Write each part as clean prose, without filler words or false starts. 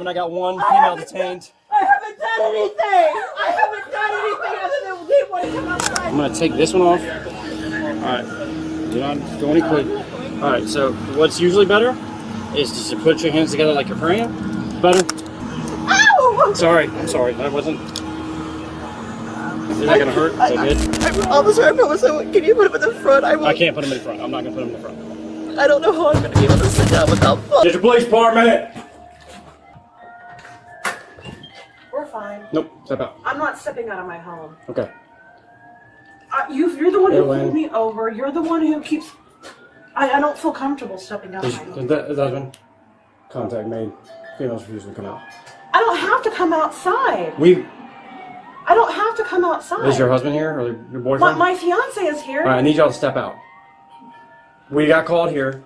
8:11. I got one female detained. I haven't done anything. I haven't done anything other than leave one and come outside. I'm gonna take this one off. All right. Do not go any quick. All right. So what's usually better is just to put your hands together like you're praying. Better. Ow! Sorry. I'm sorry. That wasn't. Is that gonna hurt? Is that good? Officer, I promise I won't. Can you put him in the front? I can't put him in front. I'm not gonna put him in front. I don't know how I'm gonna be able to sit down without fun. Gentry Police Department. We're fine. Nope. Step out. I'm not stepping out of my home. Okay. You're the one who Lynn. pulled me over. You're the one who keeps. I don't feel comfortable stepping out of my home. Is that been contact made? Females refusing to come out. I don't have to come outside. I don't have to come outside. Is your husband here or your boyfriend? My fiance is here. All right, I need y'all to step out. We got called here.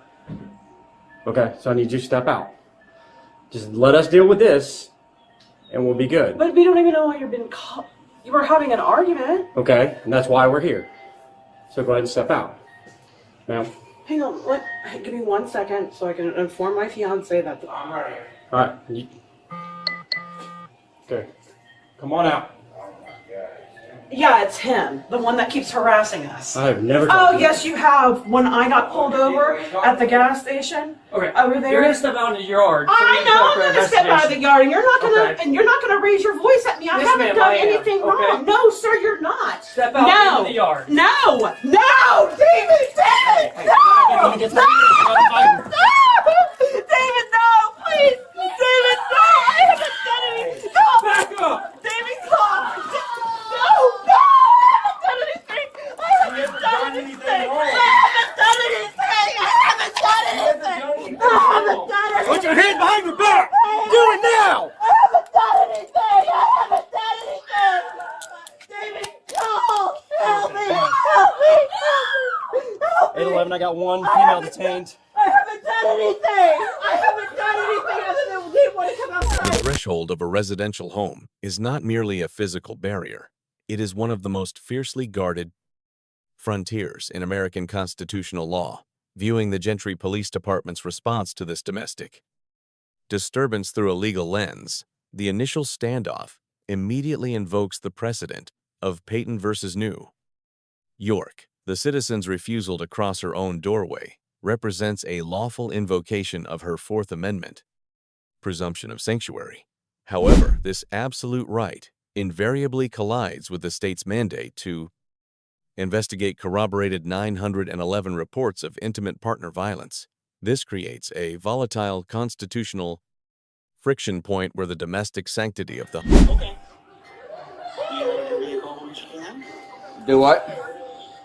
Okay, so I need you to step out. Just let us deal with this, and we'll be good. But we don't even know why you're being called. You were having an argument. Okay, and that's why we're here. So go ahead and step out. Ma'am. Hang on. Give me 1 second so I can inform my fiance that. All right. Okay. Come on out. Yeah, it's him, the one that keeps harassing us. I have never. Oh, yes, you have. When I got pulled over at the gas station, okay, over there. You're gonna step out into your yard. I know I'm gonna step out of the yard, and you're not gonna, and you're not gonna raise your voice at me. I haven't done anything wrong. No, sir, you're not. Step out into the yard. No, David, no, David, no, please, David, no. I haven't done anything. No. Back up. David, stop. No, I haven't done anything. I haven't done anything. Put your hands behind your back. Do it now. I haven't done anything. David, no. Help me. 8:11. I got one female detained. I haven't done anything other than leave one and come outside. The threshold of a residential home is not merely a physical barrier. It is one of the most fiercely guarded frontiers in American constitutional law, viewing the Gentry Police Department's response to this domestic disturbance through a legal lens. The initial standoff immediately invokes the precedent of Payton versus New York. The citizen's refusal to cross her own doorway represents a lawful invocation of her Fourth Amendment presumption of sanctuary. However, this absolute right invariably collides with the state's mandate to investigate corroborated 911 reports of intimate partner violence. This creates a volatile constitutional friction point where the domestic sanctity of the Okay. Do you have her vehicle when she can? Do what?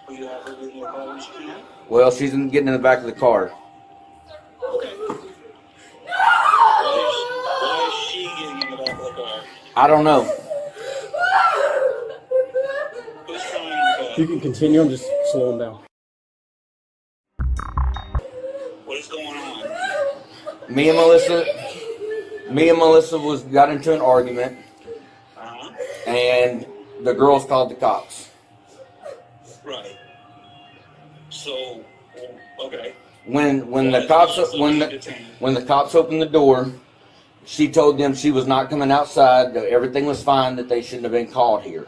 Do you have her vehicle when she can? Well, she's getting in the back of the car. Okay. Why is she getting in the back of the car? I don't know. Who's throwing in the car? You can continue. I'm just slow them down. What is going on? Me and Melissa got into an argument, and the girls called the cops. Right. So, okay. When the cops opened the door, she told them she was not coming outside, that everything was fine, that they shouldn't have been called here.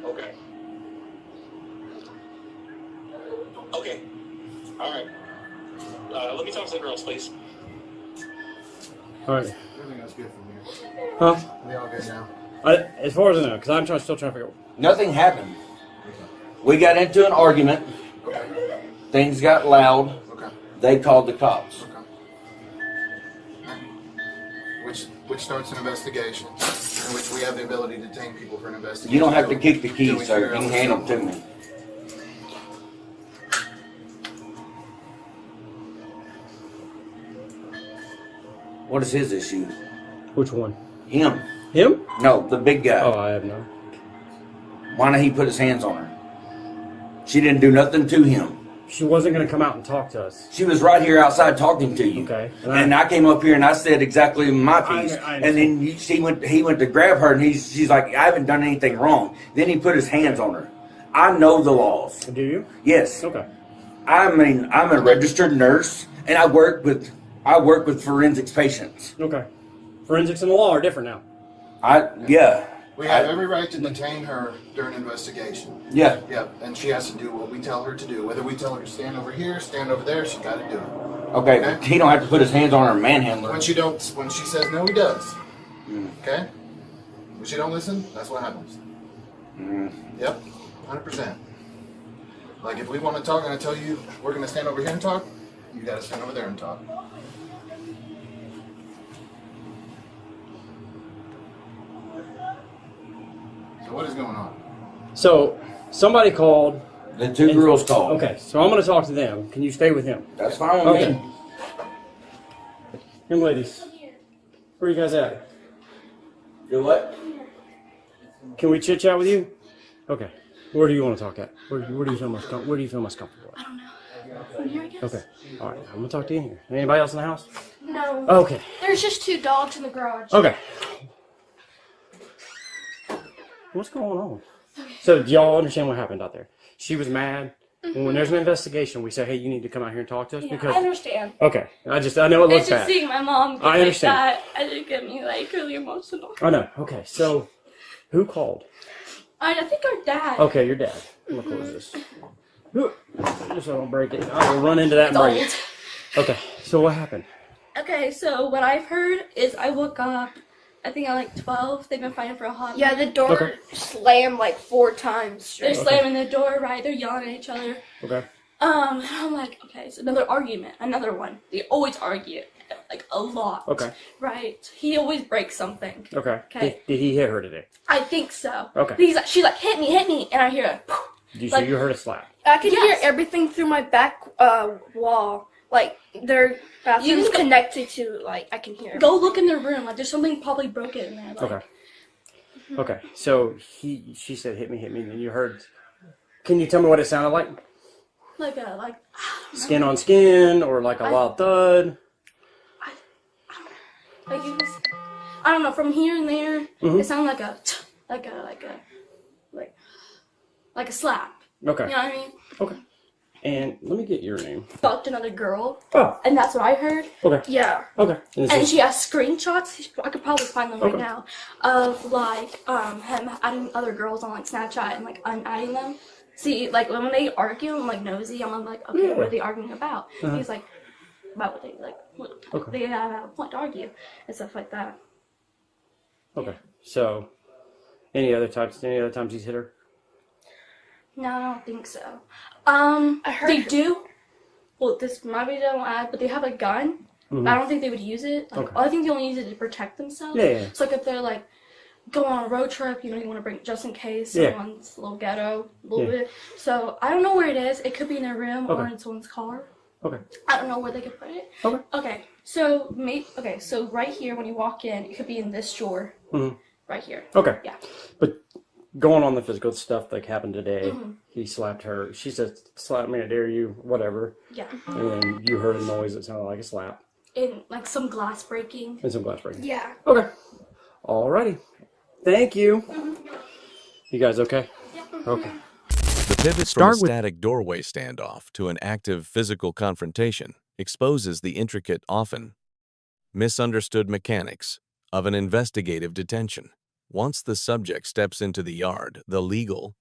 Okay. Okay. All right. Let me talk to the girls, please. All right. Everything else good from here. Huh? We all good now. As far as I know, because I'm still trying to figure out. Nothing happened. We got into an argument. Okay. Things got loud. Okay. They called the cops. Okay. Which starts an investigation, in which we have the ability to detain people for an investigation. You don't have to keep the Till we keys, sir. figure You out can what's hand them going to on. me. What is his issue? Which one? Him. Him? No, the big guy. Oh, I have no. Why didn't he put his hands on her? She didn't do nothing to him. She wasn't going to come out and talk to us. She was right here outside talking to you. Okay. And I came up here and I said exactly my piece. I And then he went to grab her, and she's like, I haven't done anything wrong. Then he put his hands on her. I know the laws. Do you? Yes. Okay. I'm a registered nurse, and I work with I work with forensics patients. Okay. Forensics and the law are different now. Yeah. We have every right to detain her during an investigation. Yeah. Yep, and she has to do what we tell her to do. Whether we tell her to stand over here, stand over there, she got to do it. Okay, but he don't have to put his hands on her manhandler. When she says no, he does. Okay? When she don't listen, that's what happens. Yep, 100%. Like if we want to talk and I tell you we're going to stand over here and talk, you got to stand over there and talk. So what is going on? So somebody called. The two girls called. Okay, so I'm going to talk to them. Can you stay with him? That's fine with me. Young ladies, where are you guys at? Do what? Can we chit chat with you? Okay. Where do you want to talk at? Where do you feel most comfortable? I don't know. Here, I guess. Okay. All right. I'm gonna talk to you in here. Anybody else in the house? No. Okay. There's just 2 dogs in the garage. Okay. What's going on? So, do y'all understand what happened out there? She was mad. And when there's an investigation, we say, "Hey, you need to come out here and talk to us." Yeah, because I understand. okay, I know it looks It's just bad. seeing my mom get I understand. like that, it get me like really emotional. I know. Okay, so who called? I think our dad. Okay, your dad. I'm gonna close this. Just so I don't break it. I will run into that and break it. Okay, so what happened? Okay, so what I've heard is I woke up, I think at like 12. They've been fighting for a hot Yeah, the door Okay. slammed like 4 times They're straight. slamming the door, right? They're yelling at each other. Okay. And I'm like, okay, it's another argument, another one. They always argue, like a lot. Okay. Right? He always breaks something. Okay. Okay. Did he hit her today? I think so. Okay. She's like, hit me, and I hear a So like- you heard a slap? I could Yes. hear everything through my back wall. Like their bathroom's can go- connected to like I can hear. Go look in their room. Like there's something probably broken in there. Like, Okay. Okay. So she said, "Hit me," and you heard. Can you tell me what it sounded like? Like Skin on skin, or like a loud thud? Like it was, I don't know. From here and there, it sounded like a slap. Okay. You know what I mean? Okay. And let me get your name. Fucked another girl, Oh. and that's what I heard. Okay. Yeah. Okay. And And she has screenshots. I could probably find them right Okay. now of like him adding other girls on like Snapchat and like unadding them. See, like when they argue, I'm like nosy. I'm like, okay, Yeah. what are they arguing about? Uh-huh. He's like, about what they like. Okay. They have a point to argue and stuff like that. Okay. So, any other times he's hit her? No, I don't think so. I heard They do. Well, this might be don't add, but they have a gun. But I don't think they would use it. Like, Okay. I think they only use it to protect themselves. Yeah. So like if they're like going on a road trip, you want to bring it just in case Yeah. someone's a little ghetto, a little Yeah. bit. So I don't know where it is. It could be in their room or Okay. in someone's car. Okay. I don't know where they could put it. Okay. Okay. So so right here when you walk in, it could be in this drawer. Mhm. Right here. Okay. Yeah. But going on the physical stuff that happened today, he slapped her. She said, "Slap me, I dare you," whatever. Yeah. And then you heard a noise that sounded like a slap And like some glass breaking. and some glass breaking. Yeah. Okay. Alrighty. Thank you. You guys okay? Okay. The pivot from a static doorway standoff to an active physical confrontation exposes the intricate, often misunderstood mechanics of an investigative detention. Once the subject steps into the yard, the legal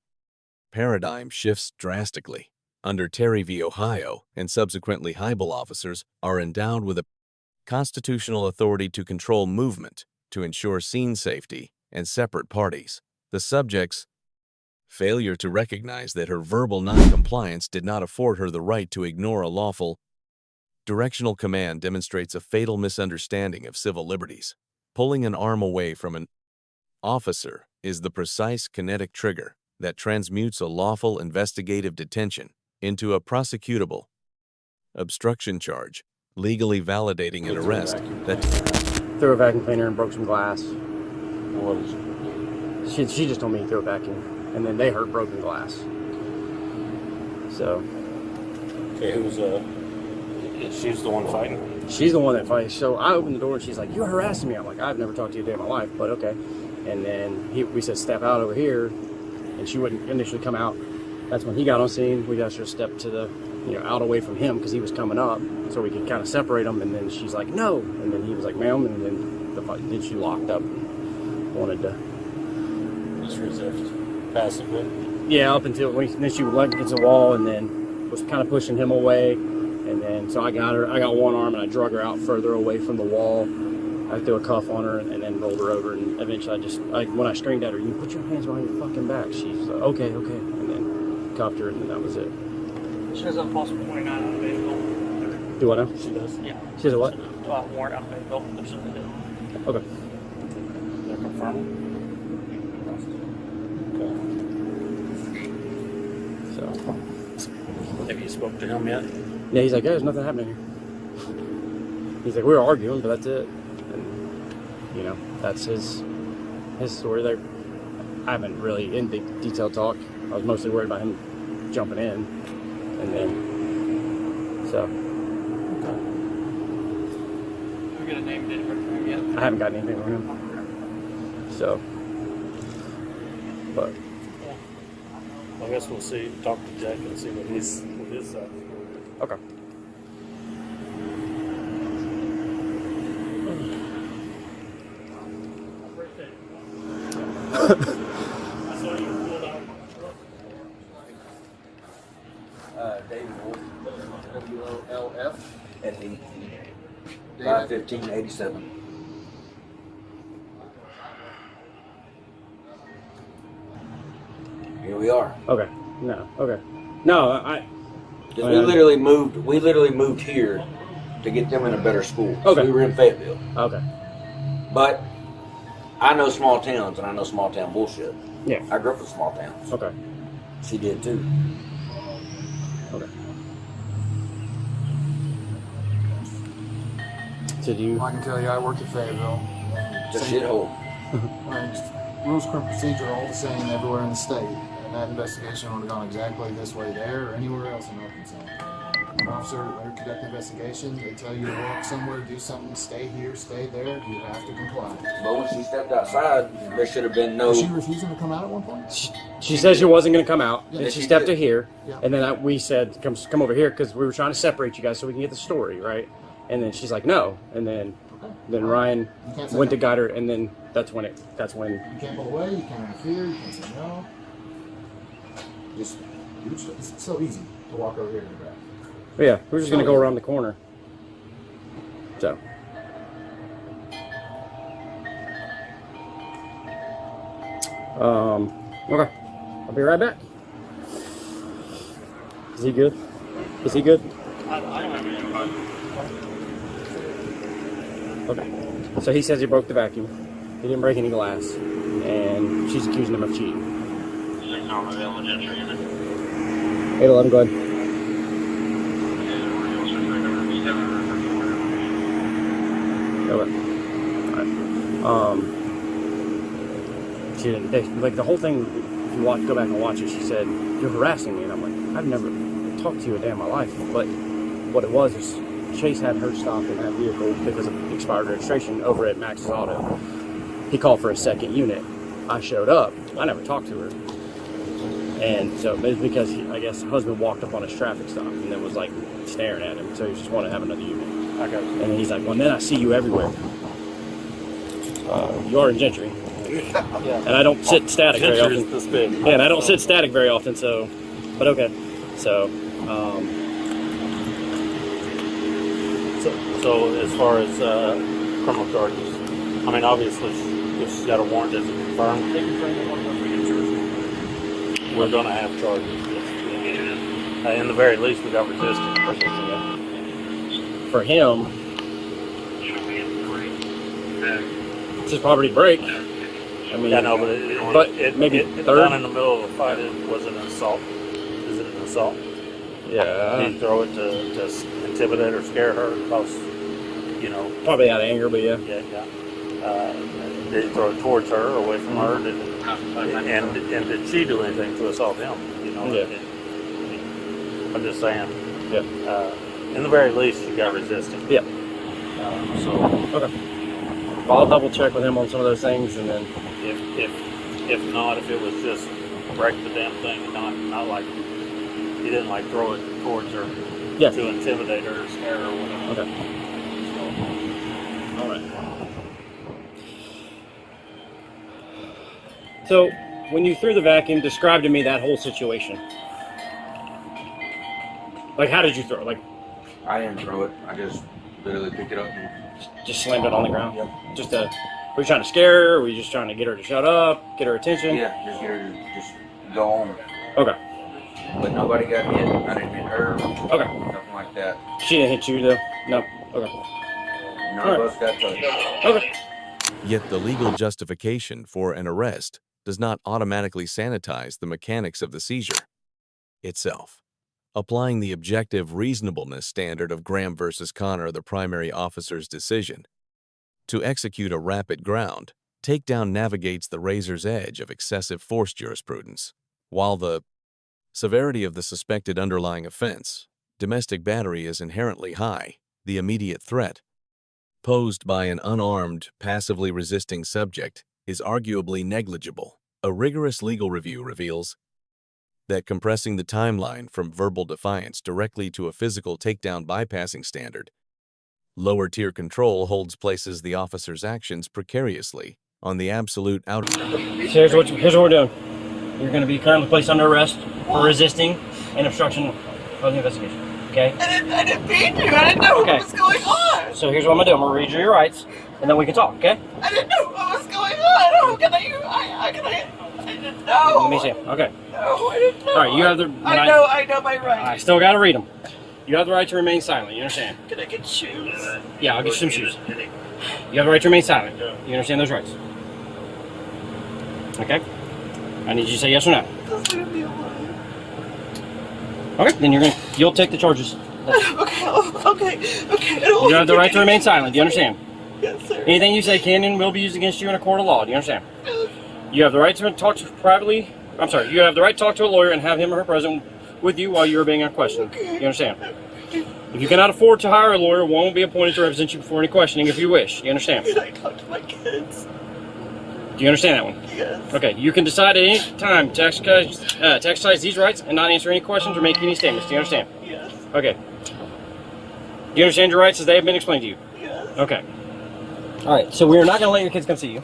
paradigm shifts drastically. Under Terry v. Ohio and subsequently Hybel officers are endowed with a constitutional authority to control movement, to ensure scene safety, and separate parties. The subject's failure to recognize that her verbal noncompliance did not afford her the right to ignore a lawful directional command demonstrates a fatal misunderstanding of civil liberties. Pulling an arm away from an officer is the precise kinetic trigger that transmutes a lawful investigative detention into a prosecutable obstruction charge, legally validating an arrest that Threw a vacuum cleaner and broke some glass. What is it? She just told me to throw a vacuum, and then they heard broken glass. So Okay, she's the one fighting? she's the one that fights. So I opened the door and she's like, "You're harassing me." I'm like, "I've never talked to you a day in my life, but okay." And then we said, "Step out over here," and she wouldn't initially come out. that's when he got on scene. We got to step to the, out away from him because he was coming up, so we could kind of separate them. And then she's like, no, and then he was like, ma'am, and then she locked up, wanted to Just resist. Passively. Yeah, up until then she would leg against the wall and then was kind of pushing him away. And then, so I got one arm and I drug her out further away from the wall. I threw a cuff on her and then rolled her over. And eventually when I screamed at her, you put your hands behind your fucking back. She's like, okay. And then cuffed her and then that was it. She has a possible warrant out of vehicle. Do what now? She does. Yeah. She has a what? Warrant out of vehicle. Okay. They're confirming. So. Have you spoke to him yet? Yeah, he's like, yeah, there's nothing happening here. He's like, we were arguing, but that's it. And, that's his story there. I haven't really in detailed talk. I was mostly worried about him jumping in. And then, so. Okay. We got a name date from him yet? I haven't got anything from him. So. But. I guess we'll see. Talk to Jack and see what his side. Okay. David Wolf, WOLF, FE, 51587. Here we are. Okay. No. Okay. No, Because we literally moved here to get them in a better school. Okay. So we were in Fayetteville. Okay. But I know small towns and I know small town bullshit. Yeah. I grew up in small towns. Okay. She did too. Okay. Did you? I can tell you, I worked at Fayetteville. It's a shithole. Rules, current procedure are all the same everywhere in the state. And that investigation would have gone exactly this way there or anywhere else in Arkansas. An officer, they're conducting an investigation, they tell you to walk somewhere, do something, stay here, stay there, you have to comply. But when she stepped outside, there should have been no... Was she refusing to come out at one point? She said she wasn't going to come out, Yeah, and she she stepped did. to here, Yeah. and then we said, come over here, because we were trying to separate you guys so we can get the story, right? And then she's like, no, and then Ryan You can't say went to no. guide her, and then that's when You can't pull away, you can't interfere, you can't say no. It's so easy to walk over here to grab. yeah, we're just going to go around the corner. So. Okay. I'll be right back. Is he good? Is he good? I don't have any problem. Okay. So he says he broke the vacuum. He didn't break any glass. And she's accusing him of cheating. 811, go ahead. Okay. Alright. She didn't, like the whole thing, if you go back and watch it, she said, you're harassing me. And I'm like, I've never talked to you a day in my life. But what it was is Chase had her stopped in that vehicle because of expired registration over at Max's Auto. He called for a second unit. I showed up. I never talked to her. And so it was because, I guess, husband walked up on his traffic stop and then was like staring at him. So he just wanted to have another unit. Okay. And then he's like, well, then I see you everywhere. You are in Gentry. Yeah. And I don't sit static very Gentry is often. this big. Yeah, and I don't sit static very often, so, but okay. So, So as far as criminal charges, I mean, obviously, if she's got a warrant that's confirmed, we're going to have charges. In the very least, we got resistance. for him, it's his property break. I mean, Yeah, no, but maybe it third. done in the middle of a fight. Was it an assault? Is it an assault? Yeah, Did he throw it to intimidate or scare her? Because, probably out of anger, but yeah. yeah. Did he throw it towards her or away from her? And did she do anything to assault him? Yeah. I'm just saying. Yeah. In the very least, you got resistance. Yeah. Okay. I'll double check with him on some of those things, and then If not, if it was just break the damn thing, and not like he didn't like throw it towards her Yeah. to intimidate her or scare her or whatever. Okay. All right. So, when you threw the vacuum, describe to me that whole situation. Like, how did you throw it? Like, I didn't throw it. I just literally picked it up and just slammed it on the ground? Yep. Just were you trying to scare her? Or were you just trying to get her to shut up, get her attention? yeah, just get her to just go on. Okay. But nobody got hit. I didn't hit her. Okay. Nothing like that. She didn't hit you, though? No? Okay. None of us got touched. Okay. Yet the legal justification for an arrest does not automatically sanitize the mechanics of the seizure itself. Applying the objective reasonableness standard of Graham versus Connor, the primary officer's decision to execute a rapid ground takedown navigates the razor's edge of excessive force jurisprudence. While the severity of the suspected underlying offense, domestic battery, is inherently high, the immediate threat posed by an unarmed, passively resisting subject is arguably negligible. A rigorous legal review reveals that compressing the timeline from verbal defiance directly to a physical takedown bypassing standard, lower-tier control places the officer's actions precariously on the absolute outer. Here's what we're doing. You're going to be currently placed under arrest for resisting and obstruction of the investigation. Okay? I didn't mean to. I didn't know what was going on. So here's what I'm going to do. I'm going to read you your rights, and then we can talk, okay? I didn't know what was going on. How can I didn't know. Let me see. Okay. No, I didn't know. All right, you have the... I know my rights. I still got to read them. You have the right to remain silent. You understand? Can I get shoes? Yeah, I'll get you some shoes. You have the right to remain silent. You understand those rights? Okay? I need you to say yes or no. Just leave me alone. Okay, then you'll take the charges. Okay. You have the right to remain silent. Do you understand? Yes, sir. Anything you say can and will be used against you in a court of law. Do you understand? You have the right to talk to you have the right to talk to a lawyer and have him or her present with you while you are being questioned. You understand? If you cannot afford to hire a lawyer, one will be appointed to represent you before any questioning if you wish. Do you understand? Can I talk to my kids? Do you understand that one? Yes. Okay, you can decide at any time to exercise these rights and not answer any questions or make any statements. Do you understand? Yes. Okay. Do you understand your rights as they have been explained to you? Yes. Okay. All right, so we're not going to let your kids come see you.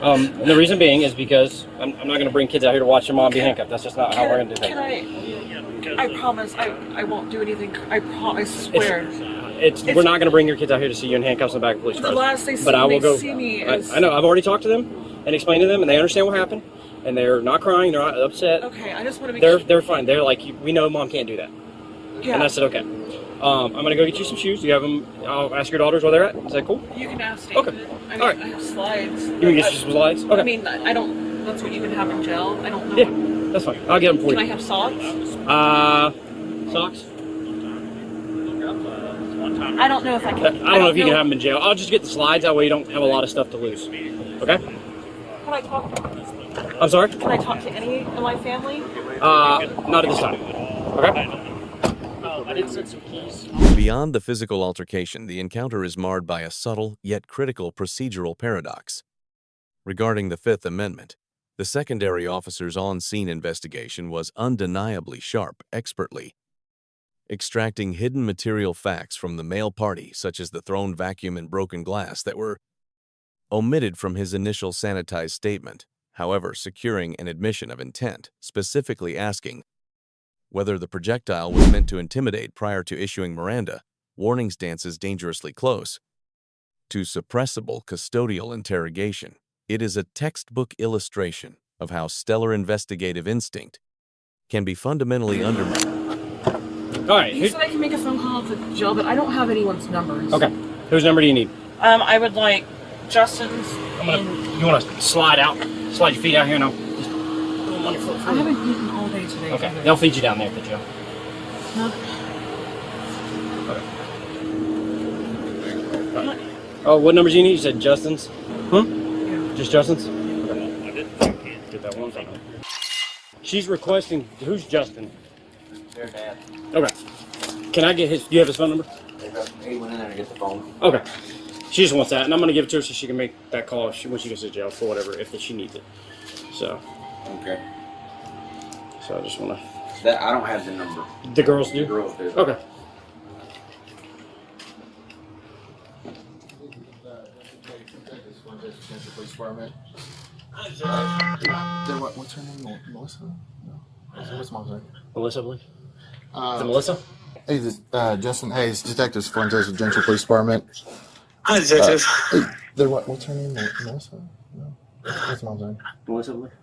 And the reason being is because I'm not going to bring kids out here to watch their mom be handcuffed. That's just not how we're going to do things. I promise I won't do anything. I swear. We're not going to bring your kids out here to see you in handcuffs in the back of the police cars. The last they see, but I will go. See me I know. I've already talked to them and explained to them, and they understand what happened, and they're not crying. They're not upset. Okay, I just want to make sure. They're fine. They're like, we know mom can't do that. Yeah. And I said, okay. I'm going to go get you some shoes. You have them. I'll ask your daughters where they're at. Is that cool? You can ask. Okay. I mean, all right. I have slides. You can get you some slides? Okay. I mean, I don't. That's what you can have in jail. I don't know. Yeah, that's fine. I'll get them for you. Can I have socks? Socks? I don't know if I can. I don't know if you can have them in jail. I'll just get the slides. That way you don't have a lot of stuff to lose. Okay? Can I talk? I'm sorry? Can I talk to any of my family? Not at this time. Okay? I did send some keys. Beyond the physical altercation, the encounter is marred by a subtle yet critical procedural paradox. Regarding the Fifth Amendment, the secondary officer's on-scene investigation was undeniably sharp, expertly extracting hidden material facts from the male party, such as the thrown vacuum and broken glass, that were omitted from his initial sanitized statement, however securing an admission of intent, specifically asking whether the projectile was meant to intimidate prior to issuing Miranda warning stances dangerously close to suppressible custodial interrogation. It is a textbook illustration of how stellar investigative instinct can be fundamentally undermined. All right. You said I can make a phone call to jail, but I don't have anyone's numbers. Okay. Whose number do you need? I would like Justin's. You want to slide your feet out here, and I'll just I haven't eaten all day today. Okay. They'll feed you down there at the jail. Okay. Oh, what numbers do you need? You said Justin's? Yeah. Just Justin's? Okay. Get that one thing. She's requesting. Who's Justin? Their dad. Okay. Can I get his? Do you have his phone number? He went in there to get the phone. Okay. She just wants that, and I'm gonna give it to her so she can make that call when she gets to jail for whatever if she needs it. So. Okay. So I just want to. That I don't have the number. The girls do? The girls do. Okay. Gentry Police Department. What's her name? Melissa? No. What's mom's name? Melissa, I believe. Is it Melissa? Hey, this Justin Hayes, Detective Fuentes with Gentry Police Department. Hi, Detective. What's her name? Melissa? No. What's mom's name? Melissa, I believe.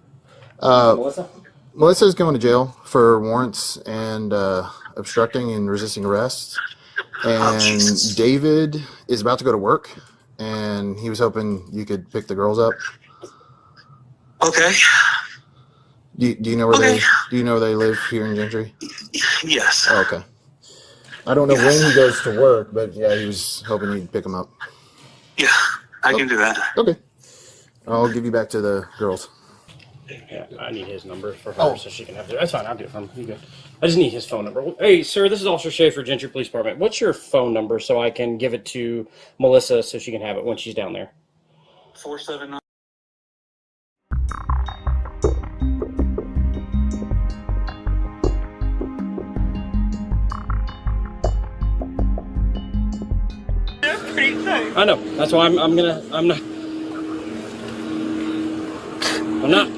Melissa? Melissa's going to jail for warrants and obstructing and resisting arrest. And David is about to go to work, and he was hoping you could pick the girls up. Okay. Do you know where they live here in Gentry? Yes. Oh, okay. I don't know when he goes to work, but yeah, he was hoping you'd pick him up. Yeah, I can do that. Okay. I'll give you back to the girls. Yeah, I need his number for her so she can have it. That's fine, I'll do it for him. You good. I just need his phone number. Hey, sir, this is Officer Schaefer, Gentry Police Department. What's your phone number so I can give it to Melissa so she can have it when she's down there? 479. I know. That's why I'm not.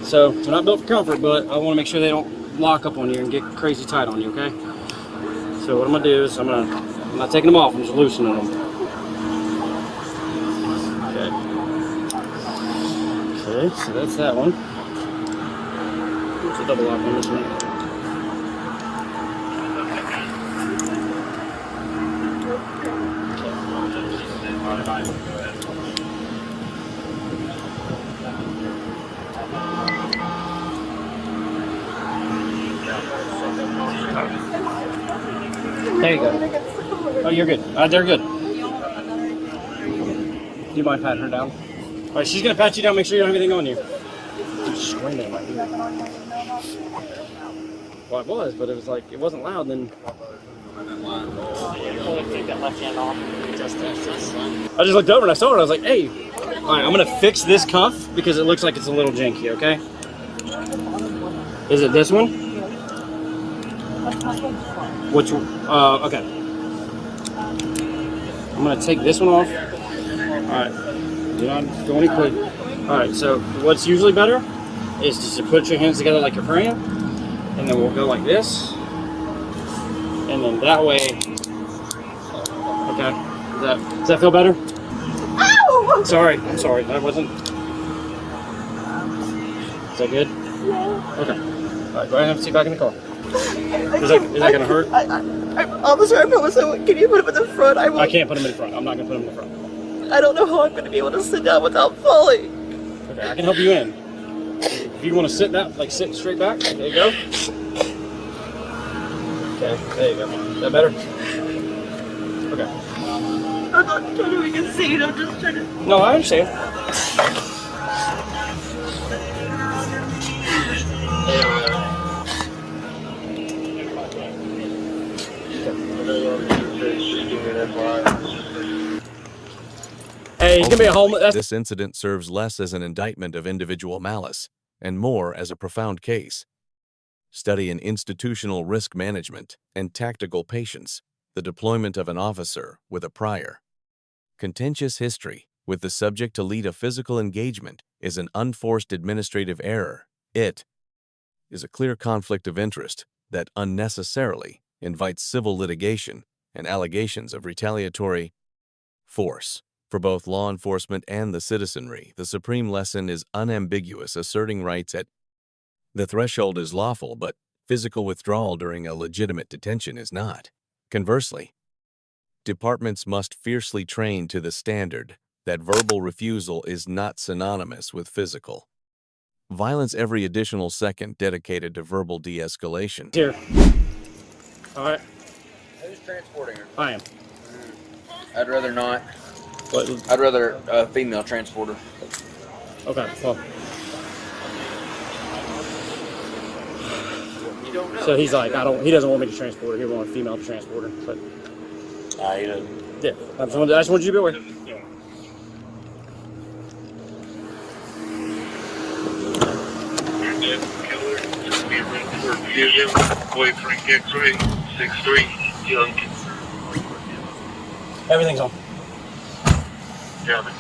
So I'm not built for comfort, but I want to make sure they don't lock up on you and get crazy tight on you. Okay. So what I'm gonna do is I'm not taking them off. I'm just loosening them. Okay. Okay. So that's that one. What's the double lock on this one? There you go. Oh, you're good. They're good. Do you mind patting her down? All right, she's gonna pat you down. Make sure you don't have anything on you. She's screaming in my ear. Well, it was, but it was like it wasn't loud. Then Take that left hand off. I just looked over and I saw it. I was like, "Hey, all right, I'm gonna fix this cuff because it looks like it's a little janky." Okay. Is it this one? Which okay. I'm gonna take this one off. Alright. Do not go any quick. Alright, so what's usually better is just to put your hands together like you're praying. And then we'll go like this. And then that way. Okay. Does that feel better? Ow! Sorry. I'm sorry. That wasn't. Is that good? Yeah. Okay. Alright, go ahead and have a seat back in the car. Is that gonna hurt? Officer, I promise I won't. Can you put him in the front? I can't put him in front. I'm not gonna put him in the front. I don't know how I'm gonna be able to sit down without falling. Okay, I can help you in. If you want to sit down, like sit straight back, there you go. Okay, there you go. Is that better? Okay. I'm not trying to make a scene. I'm just trying to. No, I understand. Hey, he's gonna be a homeless. This incident serves less as an indictment of individual malice and more as a profound case. Study in institutional risk management and tactical patience, the deployment of an officer with a prior contentious history with the subject to lead a physical engagement is an unforced administrative error. It is a clear conflict of interest that unnecessarily invites civil litigation and allegations of retaliatory force. For both law enforcement and the citizenry, the supreme lesson is unambiguous, asserting rights at the threshold is lawful, but physical withdrawal during a legitimate detention is not. Conversely, departments must fiercely train to the standard that verbal refusal is not synonymous with physical violence. Every additional second dedicated to verbal de-escalation. Here. All right. Who's transporting her? I am. I'd rather not. What? I'd rather a female transporter. Okay. Well. You don't know. So he's like, he doesn't want me to transport her. He wants a female to transport her. But He doesn't. yeah, I just wanted you to be aware. for fusion, boyfriend X-ray, 6'3", young. Everything's on. Yeah, man.